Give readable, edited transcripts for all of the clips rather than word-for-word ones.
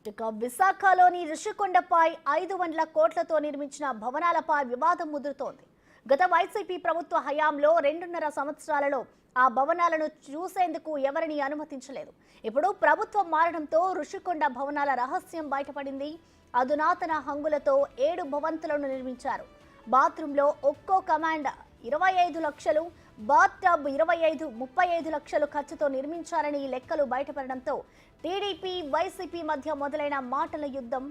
ఇక విశాఖలోని ఋషికొండపై 500 కోట్లతో నిర్మించిన భవనాలపై వివాదం ముదురుతోంది. గత వైసీపీ ప్రభుత్వ హయాంలో 2.5 సంవత్సరాలలో ఆ భవనాలను చూసేందుకు ఎవరిని అనుమతించలేదు. ఇప్పుడు ప్రభుత్వం మారడంతో ఋషికొండ భవనాల రహస్యం బయటపడింది. అధునాతన హంగులతో 7 భవంతులను నిర్మించారు. బాత్రూంలో ఒక్కో కమాండ్ 25 లక్షలు, బాత్ టబ్ 35 లక్షలు ఖర్చుతో నిర్మించారని లెక్కలు బయటపడడంతో టీడీపీ వైసీపీ మధ్య మొదలైన మాటల యుద్ధం.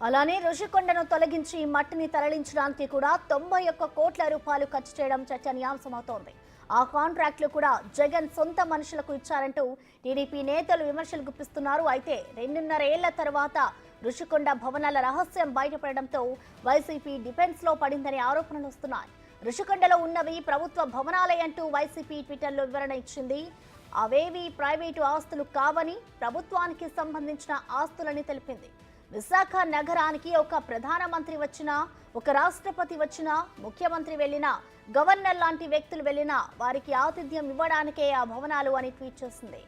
అలానే ఋషికొండను తొలగించి మట్టిని తరలించడానికి కూడా 91 కోట్ల రూపాయలు ఖర్చు చేయడం చర్చనీయాంశమవుతోంది. ఆ కాంట్రాక్టులు కూడా జగన్ సొంత మనుషులకు ఇచ్చారంటూ టీడీపీ నేతలు విమర్శలు గుప్పిస్తున్నారు. అయితే 2.5 ఏళ్ల తర్వాత ఋషికొండ భవనాల రహస్యం బయటపడడంతో వైసీపీ డిఫెన్స్ లో పడిందని ఆరోపణలు వస్తున్నాయి. ఋషికొండలో ఉన్నవి ప్రభుత్వ భవనాలే అంటూ వైసీపీ ట్విట్టర్లో వివరణ ఇచ్చింది. అవేవి ప్రైవేటు ఆస్తులు కావని, ప్రభుత్వానికి సంబంధించిన ఆస్తులని తెలిపింది. విశాఖ నగరానికి ఒక ప్రధానమంత్రి వచ్చినా, ఒక రాష్ట్రపతి వచ్చినా, ముఖ్యమంత్రి వెళ్ళినా, గవర్నర్ లాంటి వ్యక్తులు వెళ్ళినా వారికి ఆతిథ్యం ఇవ్వడానికే ఆ భవనాలు అని ట్వీట్ చేసింది.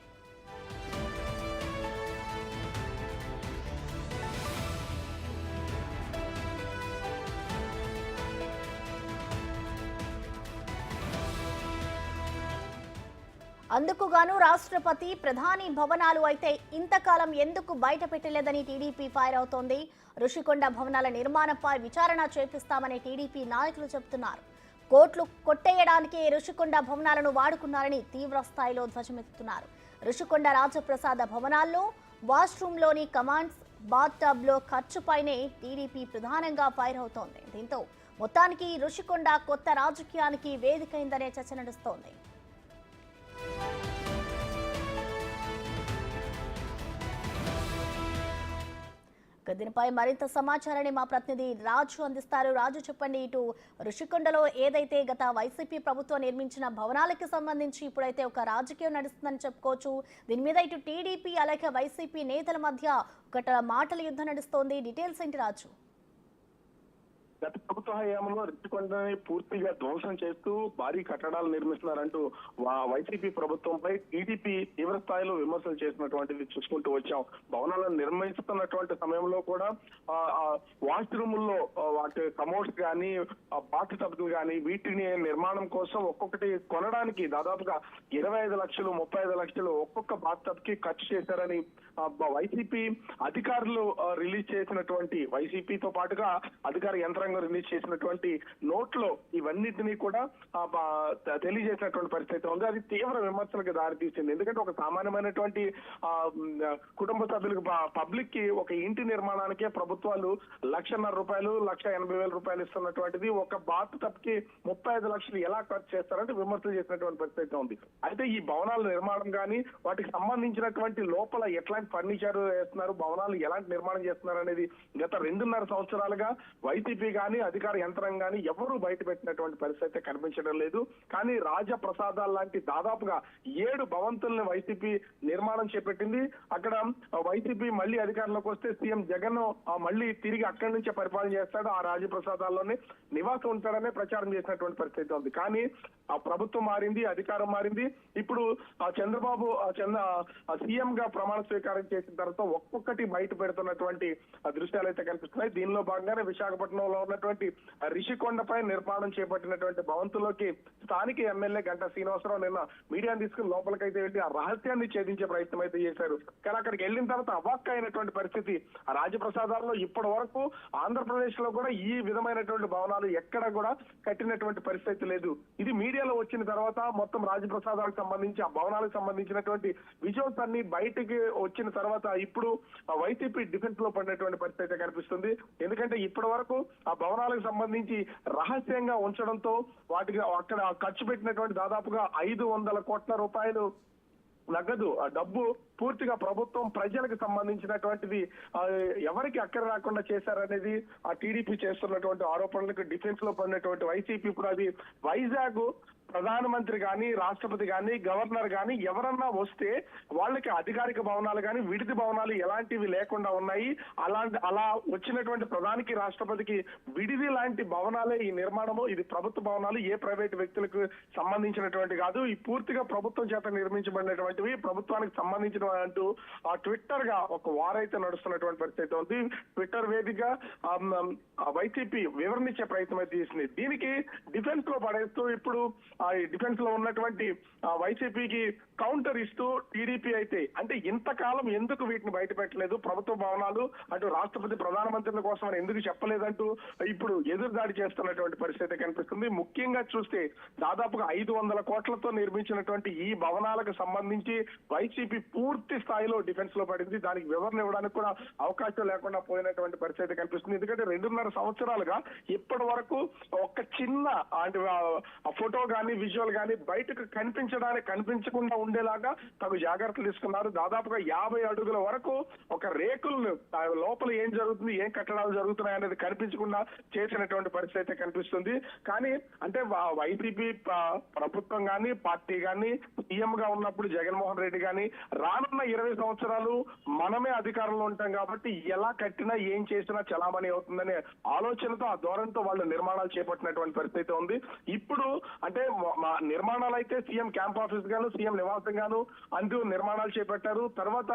అందుకుగాను రాష్ట్రపతి, ప్రధాని భవనాలు అయితే ఇంతకాలం ఎందుకు బయట పెట్టలేదని టీడీపీ ఫైర్ అవుతోంది. ఋషికొండ భవనాల నిర్మాణంపై విచారణ చేపిస్తామని టీడీపీ నాయకులు చెబుతున్నారు. కోట్లు కొట్టేయడానికే ఋషికొండ భవనాలను వాడుకున్నారని తీవ్ర స్థాయిలో ధ్వజమెత్తుతున్నారు. ఋషికొండ రాజప్రసాద భవనాల్లో వాష్రూమ్లోని కమాండ్స్, బాత్ టబ్లో ఖర్చుపైనే టీడీపీ ప్రధానంగా ఫైర్ అవుతోంది. దీంతో మొత్తానికి ఋషికొండ కొత్త రాజకీయానికి వేదికైందనే చర్చ నడుస్తోంది. దీనిపై మరింత సమాచారాన్ని మా ప్రతినిధి రాజు అందిస్తారు. రాజు, చెప్పండి, ఇటు ఋషికొండలో ఏదైతే గత వైసీపీ ప్రభుత్వం నిర్మించిన భవనాలకి సంబంధించి ఇప్పుడైతే ఒక రాజకీయం నడుస్తుందని చెప్పుకోవచ్చు. దీని మీద ఇటు టీడీపీ అలాగే వైసీపీ నేతల మధ్య ఒక మాటల యుద్ధం నడుస్తోంది. డీటెయిల్స్ ఏంటి రాజు? గత ప్రభుత్వ హయాంలో ఋషికొండని పూర్తిగా ధ్వంసం చేస్తూ భారీ కట్టడాలు నిర్మిస్తున్నారంటూ వైసీపీ ప్రభుత్వంపై టీడీపీ తీవ్ర స్థాయిలో విమర్శలు చేసినటువంటిది చూసుకుంటూ వచ్చాం. భవనాలను నిర్మిస్తున్నటువంటి సమయంలో కూడా వాష్రూముల్లో వాటి కమోడ్స్ కానీ, బాత్ టబ్స్ కానీ వీటిని నిర్మాణం కోసం ఒక్కొక్కటి కొనడానికి దాదాపుగా 25 లక్షలు, 35 లక్షలు ఒక్కొక్క బాత్ టబ్ కి ఖర్చు చేశారని వైసీపీ అధికారులు రిలీజ్ చేసినటువంటి, వైసీపీతో పాటుగా అధికార యంత్రాంగం రిలీజ్ చేసినటువంటి నోట్లో ఇవన్నిటినీ కూడా తెలియజేసినటువంటి పరిస్థితి ఉంది. అది తీవ్ర విమర్శలకు దారితీసింది. ఎందుకంటే ఒక సామాన్యమైనటువంటి కుటుంబ సభ్యులకు, పబ్లిక్ కి ఒక ఇంటి నిర్మాణానికే ప్రభుత్వాలు 1,50,000 రూపాయలు, 1,80,000 రూపాయలు ఇస్తున్నటువంటిది ఒక బాత్ టబ్ కి 35 లక్షలు ఎలా ఖర్చు చేస్తారంటే విమర్శలు చేసినటువంటి పరిస్థితి ఉంది. అయితే ఈ భవనాల నిర్మాణం కానీ, వాటికి సంబంధించినటువంటి లోపల ఎట్లాంటి ఫర్నిచర్ వేస్తున్నారు, భవనాలు ఎలాంటి నిర్మాణం చేస్తున్నారు అనేది గత 2.5 సంవత్సరాలుగా వైసీపీ కానీ, అధికార యంత్రం కానీ ఎవరూ బయట పెట్టినటువంటి పరిస్థితి కనిపించడం లేదు. కానీ రాజప్రసాదాలు లాంటి దాదాపుగా 7 భవంతుల్ని వైసీపీ నిర్మాణం చేపట్టింది. అక్కడ వైసీపీ మళ్ళీ అధికారంలోకి వస్తే సీఎం జగన్ మళ్ళీ తిరిగి అక్కడి నుంచే పరిపాలన చేస్తాడు, ఆ రాజప్రసాదాల్లోనే నివాసం ఉంటాడనే ప్రచారం చేసినటువంటి పరిస్థితి ఉంది. కానీ ఆ ప్రభుత్వం మారింది, అధికారం మారింది. ఇప్పుడు చంద్రబాబు సీఎం గా ప్రమాణ స్వీకారం చేసిన తర్వాత ఒక్కొక్కటి బయట పెడుతున్నటువంటి దృశ్యాలు అయితే కనిపిస్తున్నాయి. దీనిలో భాగంగానే విశాఖపట్నంలో ఉన్నటువంటి రిషికొండపై నిర్మాణం చేపట్టినటువంటి భవంతుల్లోకి స్థానిక ఎమ్మెల్యే గంటా శ్రీనివాసరావు నిన్న మీడియాను తీసుకుని లోపలికైతే వెళ్ళి ఆ రహస్యాన్ని ఛేదించే ప్రయత్నం అయితే చేశారు. కానీ అక్కడికి వెళ్ళిన తర్వాత అవాక్క అయినటువంటి పరిస్థితి. ఆ రాజప్రసాదాల్లో ఇప్పటి వరకు ఆంధ్రప్రదేశ్ లో కూడా ఈ విధమైనటువంటి భవనాలు ఎక్కడ కూడా కట్టినటువంటి పరిస్థితి లేదు. ఇది మీడియాలో వచ్చిన తర్వాత మొత్తం రాజప్రసాదాలకు సంబంధించి, ఆ భవనాలకు సంబంధించినటువంటి విజువల్స్ అన్ని బయటికి వచ్చిన తర్వాత ఇప్పుడు వైసీపీ డిఫెన్స్ లో పడినటువంటి పరిస్థితి కనిపిస్తుంది. ఎందుకంటే ఇప్పటి వరకు ఆ భవనాలకు సంబంధించి రహస్యంగా ఉంచడంతో వాటికి అక్కడ ఖర్చు పెట్టినటువంటి దాదాపుగా 500 కోట్ల రూపాయలు నగదు డబ్బు పూర్తిగా ప్రభుత్వం ప్రజలకు సంబంధించినటువంటిది ఎవరికి అక్కర రాకుండా చేశారనేది ఆ టీడీపీ చేస్తున్నటువంటి ఆరోపణలకు డిఫెన్స్ లో పడినటువంటి వైసీపీ ఇప్పుడు అది వైజాగ్ ప్రధానమంత్రి గాని, రాష్ట్రపతి గాని, గవర్నర్ గాని ఎవరన్నా వస్తే వాళ్ళకి అధికారిక భవనాలు గాని, విడిది భవనాలు ఎలాంటివి లేకుండా ఉన్నాయి. అలా వచ్చినటువంటి ప్రధానికి, రాష్ట్రపతికి విడిది లాంటి భవనాలే ఈ నిర్మాణము. ఇది ప్రభుత్వ భవనాలు, ఏ ప్రైవేట్ వ్యక్తులకు సంబంధించినటువంటి కాదు. ఈ పూర్తిగా ప్రభుత్వం చేత నిర్మించబడినటువంటివి, ప్రభుత్వానికి సంబంధించిన అంటూ ట్విట్టర్ గా ఒక వారైతే నడుస్తున్నటువంటి పరిస్థితి ఉంది. ట్విట్టర్ వేదికగా వైసీపీ వివరణ ఇచ్చే ప్రయత్నం అయితే చేసింది. దీనికి డిఫెన్స్ లో పడేస్తూ ఇప్పుడు డిఫెన్స్ లో ఉన్నటువంటి వైసీపీకి కౌంటర్ ఇస్తూ టీడీపీ అయితే అంటే ఇంతకాలం ఎందుకు వీటిని బయట పెట్టలేదు, ప్రభుత్వ భవనాలు అటు రాష్ట్రపతి ప్రధానమంత్రుల కోసం అని ఎందుకు చెప్పలేదంటూ ఇప్పుడు ఎదురుదాడి చేస్తున్నటువంటి పరిస్థితి కనిపిస్తుంది. ముఖ్యంగా చూస్తే దాదాపుగా 500 కోట్లతో నిర్మించినటువంటి ఈ భవనాలకు సంబంధించి వైసీపీ పూర్తి స్థాయిలో డిఫెన్స్ లో పడింది. దానికి వివరణ ఇవ్వడానికి కూడా అవకాశం లేకుండా పోయినటువంటి పరిస్థితి కనిపిస్తుంది. ఎందుకంటే 2.5 సంవత్సరాలుగా ఇప్పటి వరకు ఒక చిన్న అంటే ఫోటో గానీ, విజువల్ గానీ బయటకు కనిపించకుండా ఉండేలాగా తగు జాగ్రత్తలు తీసుకున్నారు. దాదాపుగా 50 అడుగుల వరకు ఒక రేకులను లోపల ఏం జరుగుతుంది, ఏం కట్టడాలు జరుగుతున్నాయి అనేది కనిపించకుండా చేసినటువంటి పరిస్థితి కనిపిస్తుంది. కానీ అంటే వైసీపీ ప్రభుత్వం గానీ, పార్టీ గానీ, సీఎం గా ఉన్నప్పుడు జగన్మోహన్ రెడ్డి గానీ రానున్న 20 సంవత్సరాలు మనమే అధికారంలో ఉంటాం కాబట్టి ఎలా కట్టినా ఏం చేసినా చలామణి అవుతుందనే ఆలోచనతో, ఆ ధోరణితో వాళ్ళు నిర్మాణాలు చేపట్టినటువంటి పరిస్థితి ఉంది. ఇప్పుడు అంటే నిర్మాణాలు అయితే సీఎం క్యాంప్ ఆఫీస్ గాను, సీఎం నివాసం గాను అంటూ నిర్మాణాలు చేపట్టారు. తర్వాత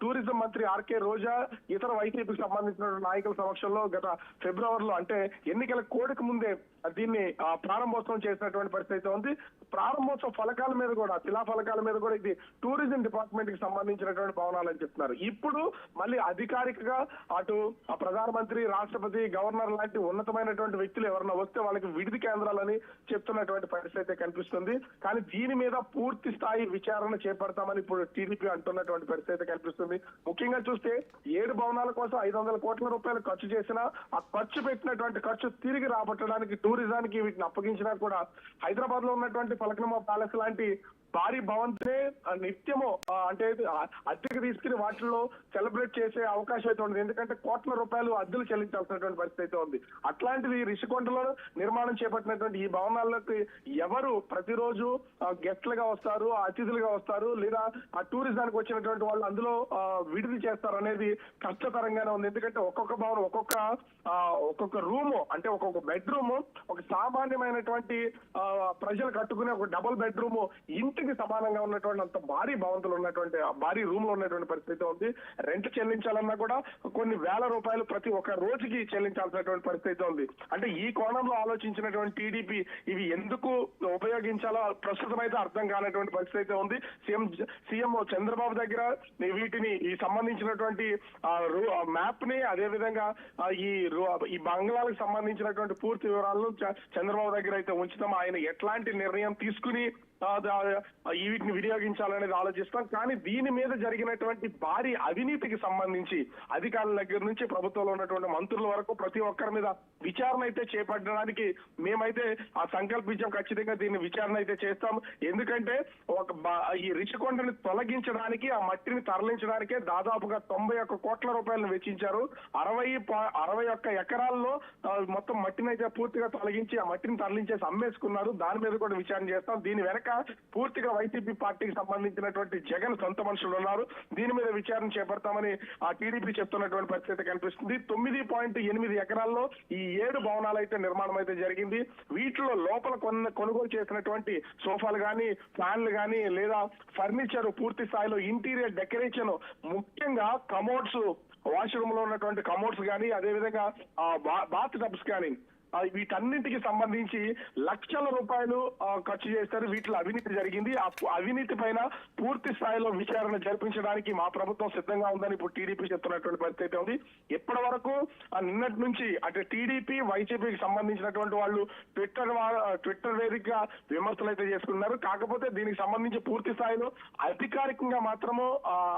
టూరిజం మంత్రి ఆర్కే రోజా ఇతర వైసీపీకి సంబంధించిన నాయకుల సమక్షంలో గత ఫిబ్రవరిలో అంటే ఎన్నికల కోడికి ముందే దీన్ని ప్రారంభోత్సవం చేసినటువంటి పరిస్థితి ఉంది. ప్రారంభోత్సవ ఫలకాల మీద కూడా, శిలా ఫలకాల మీద కూడా ఇది టూరిజం డిపార్ట్మెంట్ కి సంబంధించినటువంటి భవనాలు అని చెప్తున్నారు. ఇప్పుడు మళ్ళీ అధికారికంగా అటు ప్రధానమంత్రి, రాష్ట్రపతి, గవర్నర్ లాంటి ఉన్నతమైనటువంటి వ్యక్తులు ఎవరన్నా వస్తే వాళ్ళకి విడిది కేంద్రాలని చెప్తున్నటువంటి పరిస్థితి కనిపిస్తుంది. కానీ దీని మీద పూర్తి స్థాయి విచారణ చేపడతామని ఇప్పుడు టీడీపీ అంటున్నటువంటి పరిస్థితి కనిపిస్తుంది. ముఖ్యంగా చూస్తే 7 భవనాల కోసం 500 కోట్ల రూపాయలు ఖర్చు చేసినా ఆ ఖర్చు పెట్టినటువంటి ఖర్చు తిరిగి రాబట్టడానికి టూరిజానికి వీటిని అప్పగించినా కూడా హైదరాబాద్ లో ఉన్నటువంటి ఫలక్నుమా ప్యాలెస్ లాంటి భారీ భవంతినే నిత్యము అంటే అద్దెకు తీసుకుని వాటిల్లో సెలబ్రేట్ చేసే అవకాశం అయితే ఉంది. ఎందుకంటే కోట్ల రూపాయలు అద్దెలు చెల్లించాల్సినటువంటి పరిస్థితి ఉంది. అట్లాంటిది రిషికొండలో నిర్మాణం చేపట్టినటువంటి ఈ భవనాలకు ఎవరు ప్రతిరోజు గెస్ట్లుగా వస్తారు, అతిథులుగా వస్తారు, లేదా ఆ టూరిజానికి వచ్చినటువంటి వాళ్ళు అందులో విడిది చేస్తారు అనేది కష్టతరంగానే ఉంది. ఎందుకంటే ఒక్కొక్క భవనం, ఒక్కొక్క రూము అంటే ఒక్కొక్క బెడ్రూమ్ ఒక సామాన్యమైనటువంటి ప్రజలు కట్టుకునే ఒక డబుల్ బెడ్రూమ్ ఇంటికి సమానంగా ఉన్నటువంటి అంత భారీ భవంతులు ఉన్నటువంటి భారీ రూమ్ లో ఉన్నటువంటి పరిస్థితి ఉంది. రెంట్ చెల్లించాలన్నా కూడా కొన్ని వేల రూపాయలు ప్రతి ఒక్క రోజుకి చెల్లించాల్సినటువంటి పరిస్థితి ఉంది. అంటే ఈ కోణంలో ఆలోచించినటువంటి టీడీపీ ఇవి ఎందుకు ఉపయోగించాలో ప్రస్తుతం అయితే అర్థం కానటువంటి పరిస్థితి ఉంది. సీఎం చంద్రబాబు దగ్గర వీటిని ఈ సంబంధించినటువంటి మ్యాప్ ని, అదే విధంగా ఈ బంగ్లాలకు సంబంధించినటువంటి పూర్తి వివరాలను చంద్రబాబు దగ్గర అయితే ఉంచుతాం. ఆయన ఎట్లాంటి నిర్ణయం తీసుకుని వీటిని వినియోగించాలనేది ఆలోచిస్తాం. కానీ దీని మీద జరిగినటువంటి భారీ అవినీతికి సంబంధించి అధికారుల దగ్గర నుంచి ప్రభుత్వంలో ఉన్నటువంటి మంత్రుల వరకు ప్రతి ఒక్కరి మీద విచారణ అయితే చేపట్టడానికి మేమైతే సంకల్పించాం. ఖచ్చితంగా దీన్ని విచారణ అయితే చేస్తాం. ఎందుకంటే ఈ రిషికొండని తొలగించడానికి, ఆ మట్టిని తరలించడానికే దాదాపుగా 91 కోట్ల రూపాయలను వెచ్చించారు. 61 ఎకరాల్లో మొత్తం మట్టిని అయితే పూర్తిగా తొలగించి ఆ మట్టిని తరలించేసి అమ్మేసుకున్నారు. దాని మీద కూడా విచారణ చేస్తాం. దీని వెనక పూర్తిగా వైసీపీ పార్టీకి సంబంధించినటువంటి జగన్ సొంత మనుషులు ఉన్నారు. దీని మీద విచారణ చేపడతామని ఆ టీడీపీ చెప్తున్నటువంటి పరిస్థితి కనిపిస్తుంది. 9.8 ఎకరాల్లో ఈ 7 భవనాలు అయితే నిర్మాణం అయితే జరిగింది. వీటిలో లోపల కొనుగోలు చేసినటువంటి సోఫాలు గానీ, ఫ్యాన్లు గానీ, లేదా ఫర్నిచర్, పూర్తి స్థాయిలో ఇంటీరియర్ డెకరేషన్, ముఖ్యంగా కమోడ్స్, వాష్రూమ్ లో ఉన్నటువంటి కమోడ్స్ గానీ, అదే విధంగా బాత్ టబ్స్ కానీ వీటన్నింటికి సంబంధించి లక్షల రూపాయలు ఖర్చు చేస్తారు. వీటిలో అవినీతి జరిగింది. ఆ అవినీతి పైన పూర్తి స్థాయిలో విచారణ జరిపించడానికి మా ప్రభుత్వం సిద్ధంగా ఉందని ఇప్పుడు టీడీపీ చెప్తున్నటువంటి పరిస్థితి ఉంది. ఇప్పటి వరకు నిన్నటి నుంచి అంటే టీడీపీ, వైసీపీకి సంబంధించినటువంటి వాళ్ళు ట్విట్టర్ వేదికగా విమర్శలు అయితే చేసుకున్నారు. కాకపోతే దీనికి సంబంధించి పూర్తి స్థాయిలో అధికారికంగా మాత్రము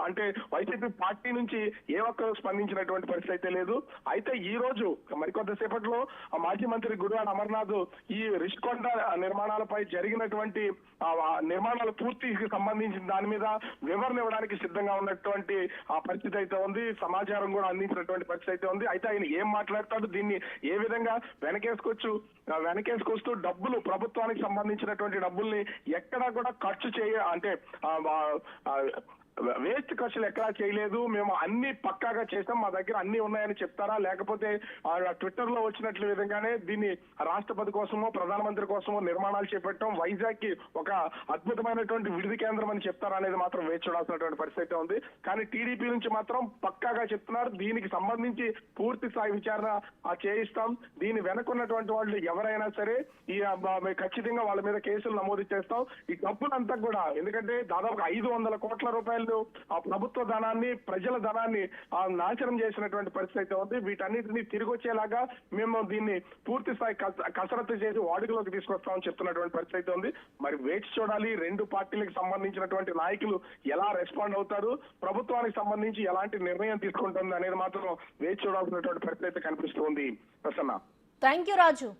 అంటే వైసీపీ పార్టీ నుంచి ఏ ఒక్కరు స్పందించినటువంటి పరిస్థితి అయితే లేదు. అయితే ఈ రోజు మరికొద్దిసేపట్లో మాజీ మాజీ మంత్రి గుడివాడ అమర్నాథ్ ఈ రిషికొండ నిర్మాణాలపై జరిగినటువంటి నిర్మాణాల పూర్తికి సంబంధించిన దాని మీద వివరణ ఇవ్వడానికి సిద్ధంగా ఉన్నటువంటి పరిస్థితి అయితే ఉంది. సమాచారం కూడా అందించినటువంటి పరిస్థితి అయితే ఉంది. అయితే ఆయన ఏం మాట్లాడతాడు, దీన్ని ఏ విధంగా వెనకేసుకొస్తూ డబ్బులు ప్రభుత్వానికి సంబంధించినటువంటి డబ్బుల్ని ఎక్కడా కూడా ఖర్చు అంటే వేస్ట్ ఖర్చులు ఎక్కడా చేయలేదు, మేము అన్ని పక్కాగా చేసాం, మా దగ్గర అన్ని ఉన్నాయని చెప్తారా, లేకపోతే ట్విట్టర్ లో వచ్చినట్లు విధంగానే దీన్ని రాష్ట్రపతి కోసమో ప్రధానమంత్రి కోసమో నిర్మాణాలు చేపట్టడం, వైజాగ్ కి ఒక అద్భుతమైనటువంటి విడిది కేంద్రం అని చెప్తారా అనేది మాత్రం వేచి చూడాల్సినటువంటి పరిస్థితి ఉంది. కానీ టీడీపీ నుంచి మాత్రం పక్కాగా చెప్తున్నారు, దీనికి సంబంధించి పూర్తి స్థాయి విచారణ చేయిస్తాం, దీని వెనకున్నటువంటి వాళ్ళు ఎవరైనా సరే ఈ ఖచ్చితంగా వాళ్ళ మీద కేసులు నమోదు చేస్తాం. ఈ డబ్బులంతా కూడా, ఎందుకంటే దాదాపు 500 కోట్ల రూపాయలు ఆ ప్రభుత్వ ధనాన్ని, ప్రజల ధనాన్ని నాశనం చేసినటువంటి పరిస్థితి అయితే ఉంది. వీటన్నిటిని తిరిగి వచ్చేలాగా మేము దీన్ని పూర్తి స్థాయి కసరత్తు చేసి వాడుకలోకి తీసుకొస్తామని చెప్తున్నటువంటి పరిస్థితి అయితే ఉంది. మరి వేచి చూడాలి, రెండు పార్టీలకు సంబంధించినటువంటి నాయకులు ఎలా రెస్పాండ్ అవుతారు, ప్రభుత్వానికి సంబంధించి ఎలాంటి నిర్ణయం తీసుకుంటుంది అనేది మాత్రం వేచి చూడాల్సినటువంటి పరిస్థితి అయితే కనిపిస్తుంది. Prasanna, thank you Raju.